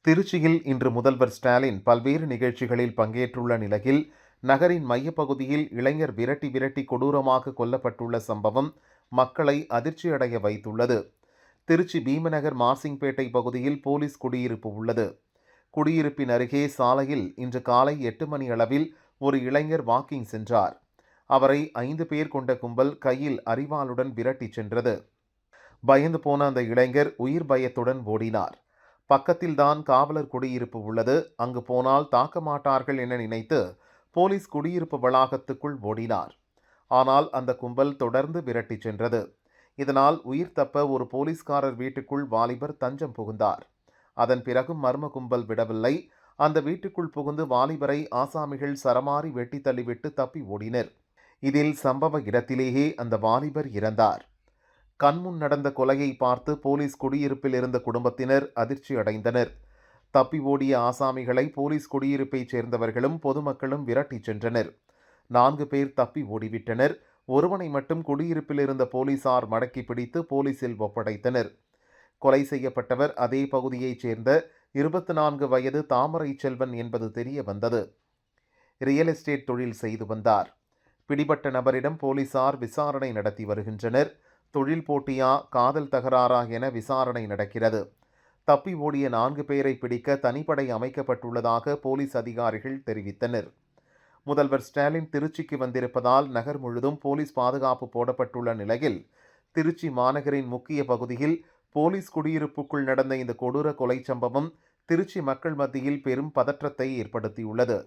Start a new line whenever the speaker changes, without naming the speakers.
திருச்சியில் இன்று முதல்வர் ஸ்டாலின் பல்வேறு நிகழ்ச்சிகளில் பங்கேற்றுள்ள நிலையில் நகரின் மையப்பகுதியில் இளைஞர் விரட்டி விரட்டி கொடூரமாக கொல்லப்பட்டுள்ள சம்பவம் மக்களை அதிர்ச்சியடைய வைத்துள்ளது. திருச்சி பீமநகர் மார்சிங்பேட்டை பகுதியில் போலீஸ் குடியிருப்பு உள்ளது. குடியிருப்பின் அருகே சாலையில் இன்று காலை 8 மணி அளவில் ஒரு இளைஞர் வாக்கிங் சென்றார். அவரை 5 பேர் கொண்ட கும்பல் கையில் அரிவாளுடன் விரட்டி சென்றது. பயந்து போன அந்த இளைஞர் உயிர் பயத்துடன் ஓடினார். பக்கத்தில்தான் காவலர் குடியிருப்பு உள்ளது, அங்கு போனால் தாக்க மாட்டார்கள் என நினைத்து போலீஸ் குடியிருப்பு வளாகத்துக்குள் ஓடினார். ஆனால் அந்த கும்பல் தொடர்ந்து விரட்டி சென்றது. இதனால் உயிர் தப்ப ஒரு போலீஸ்காரர் வீட்டுக்குள் வாலிபர் தஞ்சம் புகுந்தார். அதன் பிறகும் மர்ம கும்பல் விடவில்லை. அந்த வீட்டுக்குள் புகுந்து வாலிபரை ஆசாமிகள் சரமாரி வெட்டி தள்ளிவிட்டு தப்பி ஓடினர். இதில் சம்பவ இடத்திலேயே அந்த வாலிபர் இறந்தார். கண்முன் நடந்த கொலையை பார்த்து போலீஸ் குடியிருப்பில் இருந்த குடும்பத்தினர் அதிர்ச்சி அடைந்தனர். தப்பி ஓடிய ஆசாமிகளை போலீஸ் குடியிருப்பைச் சேர்ந்தவர்களும் பொதுமக்களும் விரட்டி சென்றனர். 4 பேர் தப்பி ஓடிவிட்டனர். ஒருவனை மட்டும் குடியிருப்பில் இருந்த போலீசார் மடக்கி பிடித்து போலீசில் ஒப்படைத்தனர். கொலை செய்யப்பட்டவர் அதே பகுதியைச் சேர்ந்த 24 வயது தாமரை செல்வன் என்பது தெரிய வந்தது. ரியல் எஸ்டேட் தொழில் செய்து வந்தார். பிடிபட்ட நபரிடம் போலீசார் விசாரணை நடத்தி வருகின்றனர். தொழில் போட்டியா, காதல் தகராறா என விசாரணை நடக்கிறது. தப்பி ஓடிய 4 பேரை பிடிக்க தனிப்படை அமைக்கப்பட்டுள்ளதாக போலீஸ் அதிகாரிகள் தெரிவித்தனர். முதல்வர் ஸ்டாலின் திருச்சிக்கு வந்திருப்பதால் நகர் முழுதும் போலீஸ் பாதுகாப்பு போடப்பட்டுள்ள நிலையில் திருச்சி மாநகரின் முக்கிய பகுதியில் போலீஸ் குடியிருப்புக்குள் நடந்த இந்த கொடூர கொலை சம்பவம் திருச்சி மக்கள் மத்தியில் பெரும் பதற்றத்தை ஏற்படுத்தியுள்ளது.